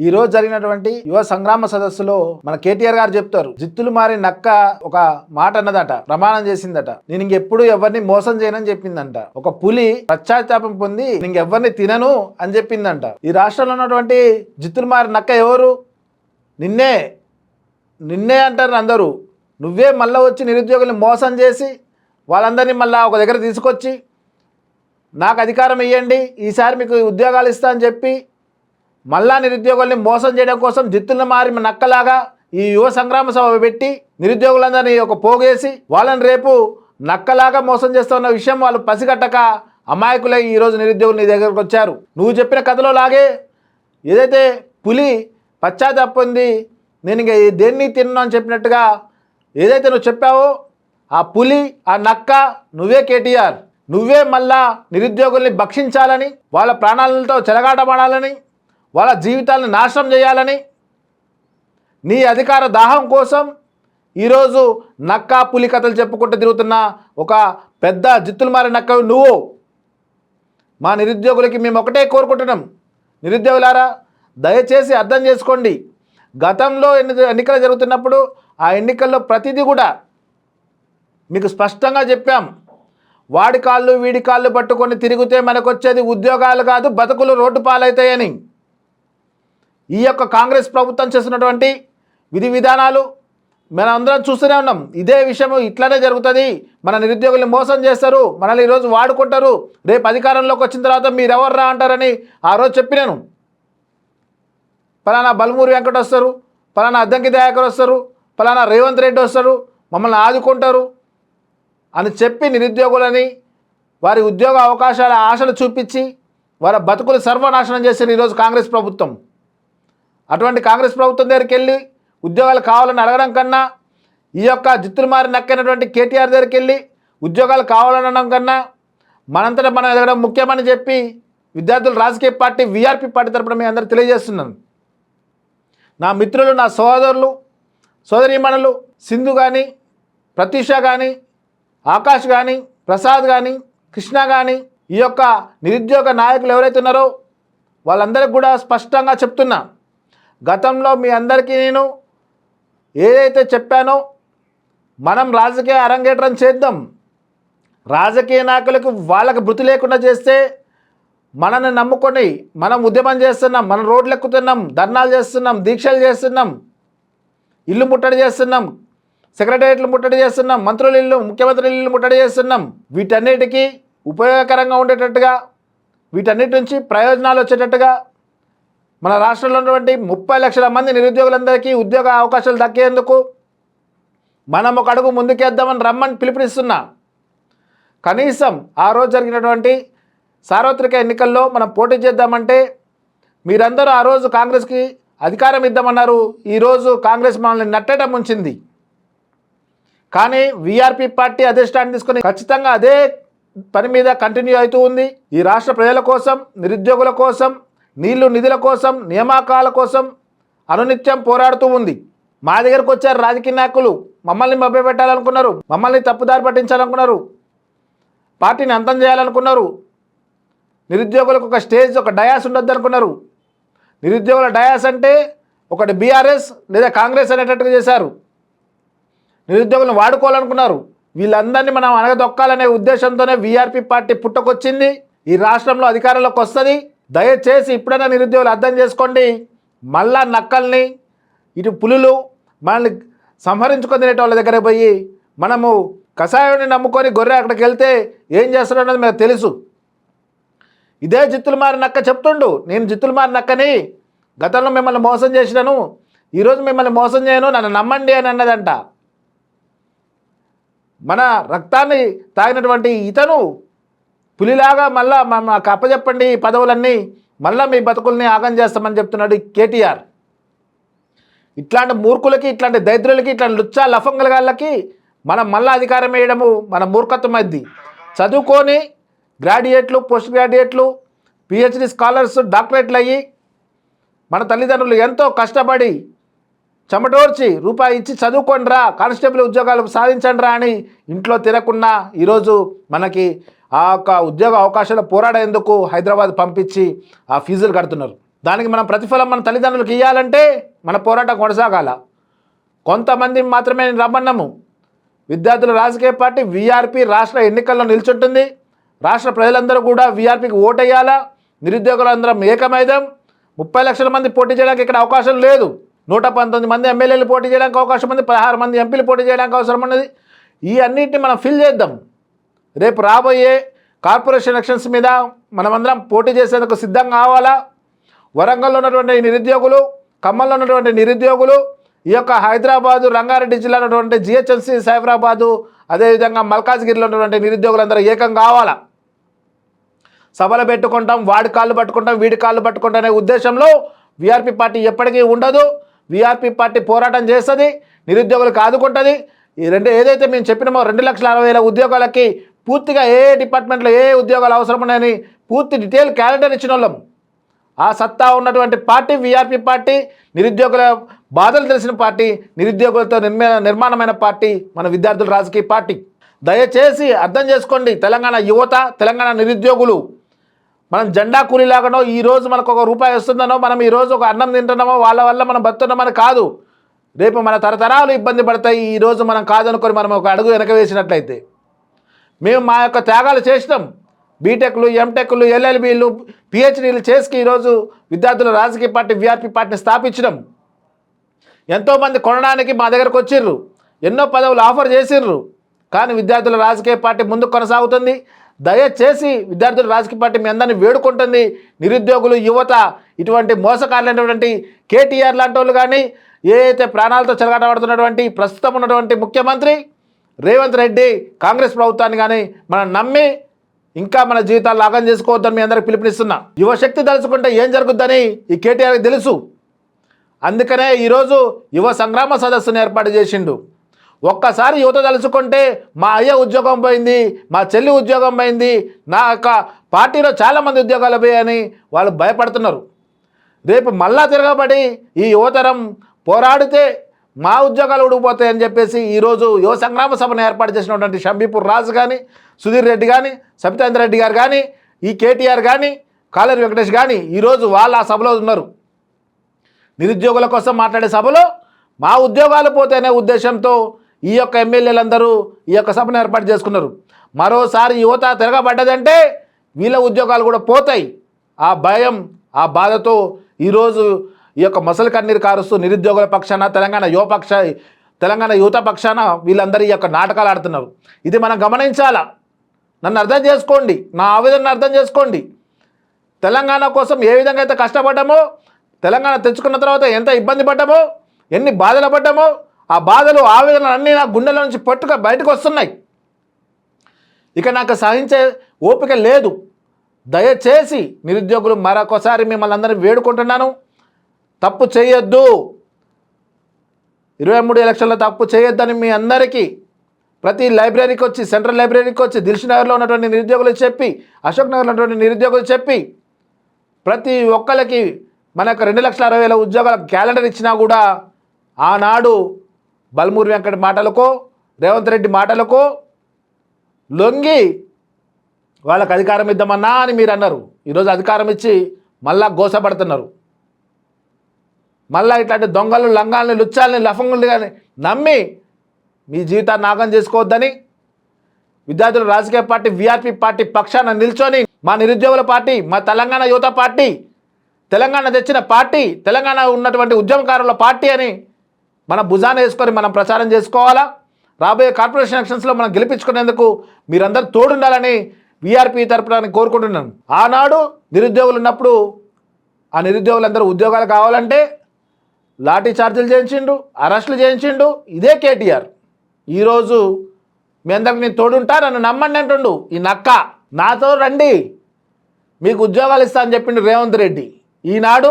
ఈరోజు జరిగినటువంటి యువ సంగ్రామ సదస్సులో మన కేటీఆర్ గారు చెప్తారు, జిత్తులు మారి నక్క ఒక మాట అన్నదట, ప్రమాణం చేసిందట, నేను ఇంకెప్పుడు ఎవరిని మోసం చేయనని చెప్పిందంట. ఒక పులి పశ్చాత్తాపం పొంది ఇంకెవరిని తినను అని చెప్పిందంట. ఈ రాష్ట్రంలో ఉన్నటువంటి జిత్తులు మారి నక్క ఎవరు? నిన్నే అంటారు అందరూ. నువ్వే మళ్ళీ వచ్చి నిరుద్యోగుల్ని మోసం చేసి వాళ్ళందరినీ మళ్ళీ ఒక దగ్గర తీసుకొచ్చి నాకు అధికారం ఇవ్వండి, ఈసారి మీకు ఉద్యోగాలు ఇస్తా అని చెప్పి మళ్ళా నిరుద్యోగుల్ని మోసం చేయడం కోసం జిత్తులను మారి నక్కలాగా ఈ యువ సంగ్రామ సభ పెట్టి నిరుద్యోగులందరినీ ఒక పోగేసి వాళ్ళని రేపు నక్కలాగా మోసం చేస్తున్న విషయం వాళ్ళు పసిగట్టక అమాయకులై ఈరోజు నిరుద్యోగులు నీ దగ్గరకు వచ్చారు. నువ్వు చెప్పిన కథలో లాగే ఏదైతే పులి పశ్చాత్తాపం పొంది నేను ఇంక దేన్ని తిన్నాను అని చెప్పినట్టుగా ఏదైతే నువ్వు చెప్పావో ఆ పులి ఆ నక్క నువ్వే కేటీఆర్. నువ్వే మళ్ళా నిరుద్యోగుల్ని భక్షించాలని, వాళ్ళ ప్రాణాలతో చెలగాటమాడాలని, వాళ్ళ జీవితాలను నాశనం చేయాలని నీ అధికార దాహం కోసం ఈరోజు నక్క పులి కథలు చెప్పుకుంటూ తిరుగుతున్న ఒక పెద్ద జిత్తులు మారి నక్క నువ్వు. మా నిరుద్యోగులకి మేము ఒకటే కోరుకుంటున్నాం, నిరుద్యోగులారా దయచేసి అర్థం చేసుకోండి. గతంలో ఎన్నికలు జరుగుతున్నప్పుడు ఆ ఎన్నికల్లో ప్రతిదీ కూడా మీకు స్పష్టంగా చెప్పాం, వాడి కాళ్ళు వీడి కాళ్ళు పట్టుకొని తిరిగితే మనకు వచ్చేది ఉద్యోగాలు కాదు, బతుకులు రోడ్డు పాలవుతాయని. ఈ యొక్క కాంగ్రెస్ ప్రభుత్వం చేస్తున్నటువంటి విధి విధానాలు మనం అందరం చూస్తూనే ఉన్నాం. ఇదే విషయం ఇట్లానే జరుగుతుంది, మన నిరుద్యోగుల్ని మోసం చేస్తారు, మనల్ని ఈరోజు వాడుకుంటారు, రేపు అధికారంలోకి వచ్చిన తర్వాత మీరెవర్రా అంటారని ఆ రోజు చెప్పినాను. ఫలానా బల్మూరి వెంకట వస్తారు, ఫలానా అద్దంకి దయాకర్ వస్తారు, ఫలానా రేవంత్ రెడ్డి వస్తారు, మమ్మల్ని ఆదుకుంటారు అని చెప్పి నిరుద్యోగులని వారి ఉద్యోగ అవకాశాల ఆశలు చూపించి వారి బతుకులు సర్వనాశనం చేసిన ఈరోజు కాంగ్రెస్ ప్రభుత్వం. అటువంటి కాంగ్రెస్ ప్రభుత్వం దగ్గరికి వెళ్ళి ఉద్యోగాలు కావాలని అడగడం కన్నా, ఈ యొక్క జిత్తులు మారి నక్కైనటువంటి కేటీఆర్ దగ్గరికి వెళ్ళి ఉద్యోగాలు కావాలనడం కన్నా మనంతటా మనం ఎదగడం ముఖ్యమని చెప్పి విద్యార్థులు రాజకీయ పార్టీ వీఆర్పీ పార్టీ తరపున మీ అందరూ తెలియజేస్తున్నాను. నా మిత్రులు, నా సోదరులు సోదరీమణులు సింధు కానీ, ప్రతీష కానీ, ఆకాష్ కానీ, ప్రసాద్ కానీ, కృష్ణ కానీ, ఈ యొక్క నిరుద్యోగ నాయకులు ఎవరైతే ఉన్నారో వాళ్ళందరికీ కూడా స్పష్టంగా చెప్తున్నా, గతంలో మీ అందరికీ నేను ఏదైతే చెప్పానో మనం రాజకీయ అరంగేట్రం చేద్దాం. రాజకీయ నాయకులకు వాళ్ళకి భృతి లేకుండా చేస్తే మనల్ని నమ్ముకొని మనం ఉద్యమం చేస్తున్నాం, మనం రోడ్లు ఎక్కుతున్నాం, ధర్నాలు చేస్తున్నాం, దీక్షలు చేస్తున్నాం, ఇల్లు ముట్టడి చేస్తున్నాం, సెక్రటేరియట్లు ముట్టడి చేస్తున్నాం, మంత్రుల ఇల్లు, ముఖ్యమంత్రి ఇల్లు ముట్టడి చేస్తున్నాం. వీటన్నిటికీ ఉపయోగకరంగా ఉండేటట్టుగా, వీటన్నిటి నుంచి ప్రయోజనాలు వచ్చేటట్టుగా మన రాష్ట్రంలో ఉన్నటువంటి 30 లక్షల మంది నిరుద్యోగులందరికీ ఉద్యోగ అవకాశాలు దక్కేందుకు మనం ఒక అడుగు ముందుకేద్దామని రమ్మని పిలుపునిస్తున్నా. కనీసం ఆ రోజు జరిగినటువంటి సార్వత్రిక ఎన్నికల్లో మనం పోటీ చేద్దామంటే మీరందరూ ఆ రోజు కాంగ్రెస్కి అధికారం ఇద్దామన్నారు. ఈరోజు కాంగ్రెస్ మనల్ని నట్టేట ముంచింది. కానీ వీఆర్పీ పార్టీ అధిష్టానం తీసుకొని ఖచ్చితంగా అదే పని మీద కంటిన్యూ అవుతూ ఉంది. ఈ రాష్ట్ర ప్రజల కోసం, నిరుద్యోగుల కోసం, నీళ్లు నిధుల కోసం, నియామకాల కోసం అనునిత్యం పోరాడుతూ ఉంది. మా దగ్గరకు వచ్చారు రాజకీయ నాయకులు, మమ్మల్ని మభ్యపెట్టాలనుకున్నారు, మమ్మల్ని తప్పుదారి పట్టించాలనుకున్నారు, పార్టీని అంతం చేయాలనుకున్నారు, నిరుద్యోగులకు ఒక స్టేజ్, ఒక డయాస్ ఉండొద్దు అనుకున్నారు. నిరుద్యోగుల డయాస్ అంటే ఒకటి బీఆర్ఎస్ లేదా కాంగ్రెస్ అనేటట్టుగా చేశారు. నిరుద్యోగులను వాడుకోవాలనుకున్నారు. వీళ్ళందరినీ మనం అనగదొక్కాలనే ఉద్దేశంతోనే వీఆర్పీ పార్టీ పుట్టుకొచ్చింది. ఈ రాష్ట్రంలో అధికారంలోకి వస్తుంది. దయచేసి ఇప్పుడైనా నిరుద్యోగులు అర్థం చేసుకోండి. మళ్ళా నక్కల్ని, ఇటు పులులు మనల్ని సంహరించుకొని తినేట వాళ్ళ దగ్గర పోయి మనము కషాయాన్ని నమ్ముకొని గొర్రె అక్కడికి వెళ్తే ఏం చేస్తాడో అన్నది మీకు తెలుసు. ఇదే జిత్తులు మారి నక్క చెప్తుండు, నేను జిత్తులు మారి నక్కని, గతంలో మిమ్మల్ని మోసం చేసినాను, ఈరోజు మిమ్మల్ని మోసం చేయను, నన్ను నమ్మండి అని అన్నదంట. మన రక్తాన్ని తాగినటువంటి ఇతను పులిలాగా మళ్ళా మాకు అప్పచెప్పండి ఈ పదవులన్నీ, మళ్ళీ మీ బతుకుల్ని ఆగం చేస్తామని చెప్తున్నాడు కేటీఆర్. ఇట్లాంటి మూర్ఖులకి, ఇట్లాంటి దరిద్రులకి, ఇట్లాంటి లుచ్చా లఫంగలగాళ్ళకి మనం మళ్ళీ అధికారం వేయడము మన మూర్ఖత్వం అయింది. చదువుకొని గ్రాడ్యుయేట్లు, పోస్ట్ గ్రాడ్యుయేట్లు, పిహెచ్డి స్కాలర్స్, డాక్టరేట్లు అయ్యి మన తల్లిదండ్రులు ఎంతో కష్టపడి చెమటోర్చి రూపాయి ఇచ్చి చదువుకోండిరా, కానిస్టేబుల్ ఉద్యోగాలు సాధించండిరా అని ఇంట్లో తిరగకుండా ఈరోజు మనకి ఆ యొక్క ఉద్యోగ అవకాశాలు పోరాడేందుకు హైదరాబాద్ పంపించి ఆ ఫీజులు కడుతున్నారు. దానికి మనం ప్రతిఫలం మన తల్లిదండ్రులకు ఇవ్వాలంటే మన పోరాటం కొనసాగాల. కొంతమంది మాత్రమే రమ్మన్నాము. విద్యార్థుల రాజకీయ పార్టీ వీఆర్పీ రాష్ట్ర ఎన్నికల్లో నిల్చుంటుంది. రాష్ట్ర ప్రజలందరూ కూడా వీఆర్పీకి ఓటేయాలా. నిరుద్యోగులందరం ఏకమైదాం. 30 లక్షల మంది పోటీ చేయడానికి ఇక్కడ అవకాశం లేదు. 119 మంది ఎమ్మెల్యేలు పోటీ చేయడానికి అవకాశం ఉంది. 16 మంది ఎంపీలు పోటీ చేయడానికి అవసరం ఉన్నది. ఈ అన్నింటిని మనం ఫిల్ చేద్దాం. రేపు రాబోయే కార్పొరేషన్ ఎలక్షన్స్ మీద మనమందరం పోటీ చేసేందుకు సిద్ధంగా కావాలా. వరంగల్లో ఉన్నటువంటి నిరుద్యోగులు, ఖమ్మంలో ఉన్నటువంటి నిరుద్యోగులు, ఈ యొక్క హైదరాబాదు రంగారెడ్డి జిల్లాలో ఉన్నటువంటి జిహెచ్ఎంసీ సైఫరాబాదు, అదేవిధంగా మల్కాజ్గిరిలో ఉన్నటువంటి నిరుద్యోగులందరూ ఏకం కావాలా. సభలు పెట్టుకుంటాం, వాడి కాళ్ళు పట్టుకుంటాం, వీడి కాళ్ళు పట్టుకుంటాం అనే ఉద్దేశంలో వీఆర్పీ పార్టీ ఎప్పటికీ ఉండదు. వీఆర్పీ పార్టీ పోరాటం చేస్తుంది, నిరుద్యోగులకు ఆదుకుంటుంది. ఈ ఏదైతే మేము చెప్పినామో 2,60,000 ఉద్యోగాలకి పూర్తిగా ఏ డిపార్ట్మెంట్లో ఏ ఉద్యోగాలు అవసరం ఉన్నాయని పూర్తి డీటెయిల్ క్యాలెండర్ ఇచ్చిన వాళ్ళం. ఆ సత్తా ఉన్నటువంటి పార్టీ వీఆర్పీ పార్టీ, నిరుద్యోగుల బాధలు తెలిసిన పార్టీ, నిరుద్యోగులతో నిర్మాణమైన పార్టీ మన విద్యార్థుల రాజకీయ పార్టీ. దయచేసి అర్థం చేసుకోండి. తెలంగాణ యువత, తెలంగాణ నిరుద్యోగులు మనం జెండా కూలీలాగానో ఈరోజు మనకు ₹1 వస్తుందనో, మనం ఈరోజు ఒక అన్నం తింటున్నామో వాళ్ళ వల్ల మనం బతున్నామని కాదు. రేపు మన తరతరాలు ఇబ్బంది పడతాయి. ఈరోజు మనం కాదనుకొని మనం ఒక అడుగు వెనక వేసినట్లయితే. మేము మా యొక్క త్యాగాలు చేసినాం. బీటెక్లు, ఎంటెక్లు, ఎల్ఎల్బీలు, పిహెచ్డీలు చేసి ఈరోజు విద్యార్థుల రాజకీయ పార్టీ వీఆర్పీ పార్టీని స్థాపించడం. ఎంతోమంది కొనడానికి మా దగ్గరకు వచ్చిర్రు, ఎన్నో పదవులు ఆఫర్ చేసిర్రు. కానీ విద్యార్థుల రాజకీయ పార్టీ ముందుకు కొనసాగుతుంది. దయచేసి విద్యార్థుల రాజకీయ పార్టీ మీ అందరినీ వేడుకుంటుంది. నిరుద్యోగులు, యువత, ఇటువంటి మోసకారులైనటువంటి కేటీఆర్ లాంటి వాళ్ళు కానీ, ఏదైతే ప్రాణాలతో చెలగాటపడుతున్నటువంటి ప్రస్తుతం ఉన్నటువంటి ముఖ్యమంత్రి రేవంత్ రెడ్డి కాంగ్రెస్ ప్రభుత్వాన్ని కానీ మనం నమ్మి ఇంకా మన జీవితాలు లాగం చేసుకోవద్దని మీ అందరికి పిలుపునిస్తున్నా. యువశక్తి తలుచుకుంటే ఏం జరుగుద్దని ఈ కేటీఆర్కి తెలుసు. అందుకనే ఈరోజు యువ సంగ్రామ సదస్సును ఏర్పాటు చేసిండు. ఒక్కసారి యువత తలుచుకుంటే మా అయ్య ఉద్యోగం పోయింది, మా చెల్లి ఉద్యోగం పోయింది, నా యొక్క పార్టీలో చాలామంది ఉద్యోగాలు పోయాయని వాళ్ళు భయపడుతున్నారు. రేపు మళ్ళా తిరగబడి ఈ యువతరం పోరాడితే మా ఉద్యోగాలు ఊడిపోతాయని చెప్పేసి ఈరోజు యువ సంగ్రామ సభను ఏర్పాటు చేసినటువంటి షంబీపూర్ రాజు కానీ, సుధీర్ రెడ్డి కానీ, సబితేంద్ర రెడ్డి గారు కానీ, ఈ కేటీఆర్ కానీ, కాలేరు వెంకటేష్ కానీ ఈరోజు వాళ్ళు ఆ సభలో ఉన్నారు. నిరుద్యోగుల కోసం మాట్లాడే సభలో మా ఉద్యోగాలు పోతేనే ఉద్దేశంతో ఈ యొక్క ఎమ్మెల్యేలందరూ ఈ యొక్క సభను ఏర్పాటు చేసుకున్నారు. మరోసారి యువత తిరగబడ్డదంటే వీళ్ళ ఉద్యోగాలు కూడా పోతాయి. ఆ భయం, ఆ బాధతో ఈరోజు ఈ యొక్క మొసలి కన్నీరు కారుస్తూ నిరుద్యోగుల పక్షాన, తెలంగాణ యువత పక్షాన వీళ్ళందరూ ఈ యొక్క నాటకాలు ఆడుతున్నారు. ఇది మనం గమనించాలా. నన్ను అర్థం చేసుకోండి, నా ఆవేదనను అర్థం చేసుకోండి. తెలంగాణ కోసం ఏ విధంగా అయితే కష్టపడ్డామో, తెలంగాణ తెచ్చుకున్న తర్వాత ఎంత ఇబ్బంది పడ్డామో, ఎన్ని బాధలు పడ్డామో, ఆ బాధలు, ఆవేదనలు అన్నీ నా గుండెల నుంచి బయటకు వస్తున్నాయి. ఇక నాకు సహించే ఓపిక లేదు. దయచేసి నిరుద్యోగులు మరొకసారి మిమ్మల్ని అందరినీ వేడుకుంటున్నాను, తప్పు చేయొద్దు. 23 ఎలక్షన్లో తప్పు చేయొద్దని మీ అందరికీ ప్రతి లైబ్రరీకి వచ్చి, సెంట్రల్ లైబ్రరీకి వచ్చి, దిల్షునగర్లో ఉన్నటువంటి నిరుద్యోగులు చెప్పి, అశోక్ నగర్లో ఉన్నటువంటి నిరుద్యోగులు చెప్పి, ప్రతి ఒక్కరికి మనకు 2,60,000 ఉద్యోగాల క్యాలెండర్ ఇచ్చినా కూడా ఆనాడు బల్మూరి వెంకట మాటలకో, రేవంత్ రెడ్డి మాటలకో లొంగి వాళ్ళకు అధికారం ఇద్దామన్నా అని మీరు అన్నారు. ఈరోజు అధికారం ఇచ్చి మళ్ళా గోసపడుతున్నారు. మళ్ళీ ఇట్లాంటి దొంగలు, లంగాల్ని, లుచ్చాలని, లఫంగుల్ని కానీ నమ్మి మీ జీవితాన్ని నాగం చేసుకోవద్దని విద్యార్థుల రాజకీయ పార్టీ వీఆర్పీ పార్టీ పక్షాన నిల్చొని మా నిరుద్యోగుల పార్టీ, మా తెలంగాణ యువత పార్టీ, తెలంగాణ తెచ్చిన పార్టీ, తెలంగాణ ఉన్నటువంటి ఉద్యమకారుల పార్టీ అని మన భుజాన వేసుకొని మనం ప్రచారం చేసుకోవాలా. రాబోయే కార్పొరేషన్ ఎలక్షన్స్లో మనం గెలిపించుకునేందుకు మీరందరూ తోడుండాలని వీఆర్పీ తరపున కోరుకుంటున్నాను. ఆనాడు నిరుద్యోగులు ఉన్నప్పుడు ఆ నిరుద్యోగులందరూ ఉద్యోగాలు కావాలంటే లాఠీ చార్జీలు చేయించిండు, అరెస్టులు చేయించిండు ఇదే కేటీఆర్. ఈరోజు మీ అందరికి నేను తోడుంటా, నన్ను నమ్మండి అంటుండు ఈ నక్క. నాతో రండి, మీకు ఉద్యోగాలు ఇస్తా అని చెప్పిండు రేవంత్ రెడ్డి. ఈనాడు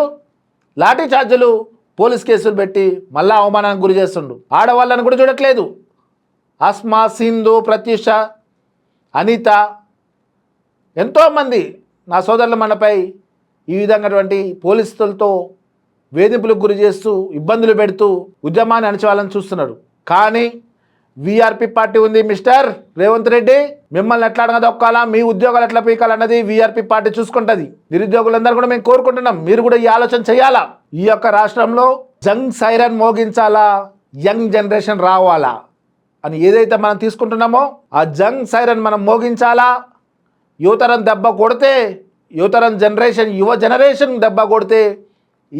లాఠీ చార్జీలు, పోలీస్ కేసులు పెట్టి మళ్ళా అవమానానికి గురి చేస్తుండు. ఆడవాళ్ళని కూడా చూడట్లేదు. అస్మా, సింధు, ప్రత్యూష, అనిత, ఎంతోమంది నా సోదరుల మనపై ఈ విధంగాటువంటి పోలీసులతో వేధింపులకు గురి చేస్తూ, ఇబ్బందులు పెడుతూ ఉద్యమాన్ని అణిచేవాళ్ళని చూస్తున్నాడు. కానీ వీఆర్పీ పార్టీ ఉంది మిస్టర్ రేవంత్ రెడ్డి. మిమ్మల్ని ఎట్లా అడగదొక్కాలా, మీ ఉద్యోగాలు ఎట్లా పీకాలన్నది వీఆర్పీ పార్టీ చూసుకుంటుంది. నిరుద్యోగులందరూ కూడా మేము కోరుకుంటున్నాం, మీరు కూడా ఈ ఆలోచన చేయాలా. ఈ యొక్క రాష్ట్రంలో జంగ్ సైరన్ మోగించాలా, యంగ్ జనరేషన్ రావాలా అని ఏదైతే మనం తీసుకుంటున్నామో ఆ జంగ్ సైరన్ మనం మోగించాలా. యువతరం దెబ్బ కొడితే, యువతరం జనరేషన్, యువ జనరేషన్ దెబ్బ కొడితే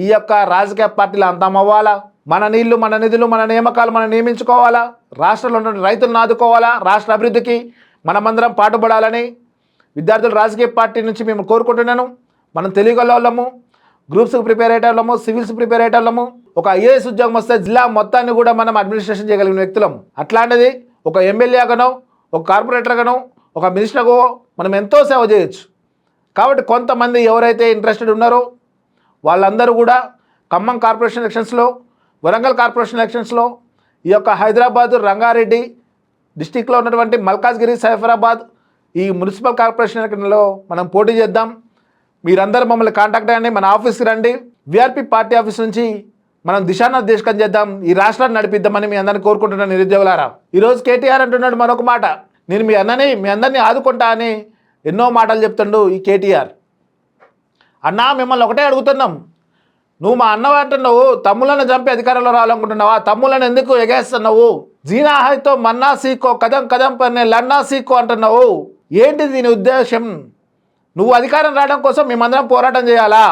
ఈ యొక్క రాజకీయ పార్టీలు అంతం అవ్వాలా. మన నీళ్లు, మన నిధులు, మన నియామకాలు మనం నియమించుకోవాలా. రాష్ట్రంలో ఉన్న రైతులను ఆదుకోవాలా. రాష్ట్ర అభివృద్ధికి మనమందరం పాటుపడాలని విద్యార్థులు రాజకీయ పార్టీ నుంచి మేము కోరుకుంటున్నాను. మనం తెలియగలము, గ్రూప్స్కి ప్రిపేర్ అయ్యేటోళ్ళము, సివిల్స్ ప్రిపేర్ అయ్యేటోళ్ళము. ఒక ఐఏఎస్ ఉద్యోగం వస్తే జిల్లా మొత్తాన్ని కూడా మనం అడ్మినిస్ట్రేషన్ చేయగలిగిన వ్యక్తులం. అట్లాంటిది ఒక ఎమ్మెల్యేగానో, ఒక కార్పొరేటర్గానో, ఒక మినిస్టర్గో మనం ఎంతో సేవ చేయొచ్చు. కాబట్టి కొంతమంది ఎవరైతే ఇంట్రెస్టెడ్ ఉన్నారో వాళ్ళందరూ కూడా ఖమ్మం కార్పొరేషన్ ఎలక్షన్స్లో, వరంగల్ కార్పొరేషన్ ఎలక్షన్స్లో, ఈ యొక్క హైదరాబాద్, రంగారెడ్డి డిస్టిక్లో ఉన్నటువంటి మల్కాజ్గిరి, సైఫరాబాద్ ఈ మున్సిపల్ కార్పొరేషన్ ఎలక్షన్లో మనం పోటీ చేద్దాం. మీరందరూ మమ్మల్ని కాంటాక్ట్ అయ్యండి, మన ఆఫీస్కి రండి. వీఆర్పీ పార్టీ ఆఫీస్ నుంచి మనం దిశానిర్దేశకం చేద్దాం, ఈ రాష్ట్రాన్ని నడిపిద్దామని మీ అందరిని కోరుకుంటున్నాను. నిరుద్యోగులారా, ఈరోజు కేటీఆర్ అంటున్నాడు మరొక మాట, నేను మీ అందరినీ ఆదుకుంటా అని ఎన్నో మాటలు చెప్తుండు ఈ కేటీఆర్. అన్నా మిమ్మల్ని ఒకటే అడుగుతున్నాం, నువ్వు మా అన్నవా అంటున్నావు, తమ్ములను చంపి అధికారంలో రావాలనుకుంటున్నావా? తమ్ములను ఎందుకు ఎగేస్తున్నావు? జీనా హైతో మన్నా సీకో, కదం కదం పన్నే లన్నా సీకో అంటున్నావు. ఏంటిది దీని ఉద్దేశం? నువ్వు అధికారం రావడం కోసం మేమందరం పోరాటం చేయాలా?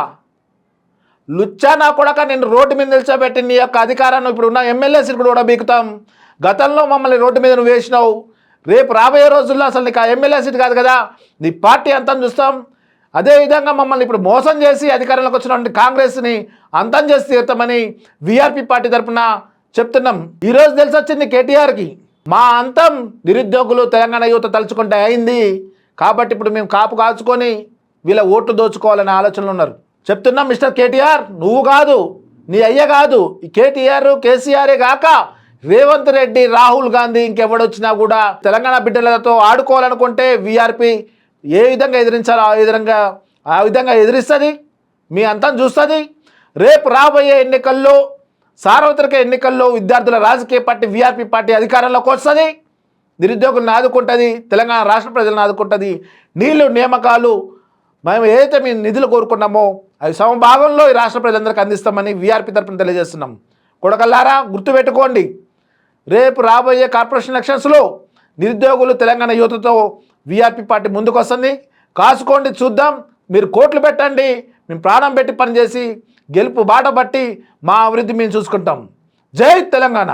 లుచ్చా నా కొడక, నేను రోడ్డు మీద నిల్చోబెట్టి నీ యొక్క అధికారాన్ని ఇప్పుడు ఉన్న ఎమ్మెల్యే సీట్లు కూడా బీకుతాం. గతంలో మమ్మల్ని రోడ్డు మీద నువ్వు వేసినావు, రేపు రాబోయే రోజుల్లో అసలు నీకు ఆ ఎమ్మెల్యే సీట్ కాదు కదా, నీ పార్టీ అంతం చూస్తాం. అదేవిధంగా మమ్మల్ని ఇప్పుడు మోసం చేసి అధికారంలోకి వచ్చినటువంటి కాంగ్రెస్ని అంతం చేసి తీరుతామని వీఆర్పీ పార్టీ తరఫున చెప్తున్నాం. ఈరోజు తెలిసి వచ్చింది కేటీఆర్కి, మా అంతం నిరుద్యోగులు తెలంగాణ యువత తలుచుకుంటే అయింది. కాబట్టి ఇప్పుడు మేము కాపు కాల్చుకొని వీళ్ళ ఓట్లు దోచుకోవాలనే ఆలోచనలు ఉన్నారు. చెప్తున్నాం మిస్టర్ కేటీఆర్, నువ్వు కాదు, నీ అయ్య కాదు, ఈ కేటీఆర్ కేసీఆరే కాక రేవంత్ రెడ్డి, రాహుల్ గాంధీ ఇంకెవడొచ్చినా కూడా తెలంగాణ బిడ్డలతో ఆడుకోవాలనుకుంటే వీఆర్పీ ఏ విధంగా ఎదిరించాలో ఆ విధంగా ఎదిరిస్తుంది, మీ అంతం చూస్తుంది. రేపు రాబోయే ఎన్నికల్లో, సార్వత్రిక ఎన్నికల్లో విద్యార్థుల రాజకీయ పార్టీ వీఆర్పీ పార్టీ అధికారంలోకి వస్తుంది, నిరుద్యోగులను ఆదుకుంటుంది, తెలంగాణ రాష్ట్ర ప్రజలను ఆదుకుంటుంది. నీళ్లు, నియామకాలు, మేము ఏదైతే మీ నిధులు కోరుకున్నామో అవి సమభాగంలో ఈ రాష్ట్ర ప్రజలందరికీ అందిస్తామని వీఆర్పీ తరఫున తెలియజేస్తున్నాం. కొడకల్లారా, గుర్తుపెట్టుకోండి, రేపు రాబోయే కార్పొరేషన్ ఎలక్షన్స్లో నిరుద్యోగులు తెలంగాణ యువతతో వీఆర్పీ పార్టీ ముందుకు వస్తుంది. కాసుకోండి, చూద్దాం. మీరు కోట్లు పెట్టండి, మేము ప్రాణం పెట్టి పనిచేసి గెలుపు బాట బట్టి మా అభివృద్ధి మేము చూసుకుంటాం. జై తెలంగాణ.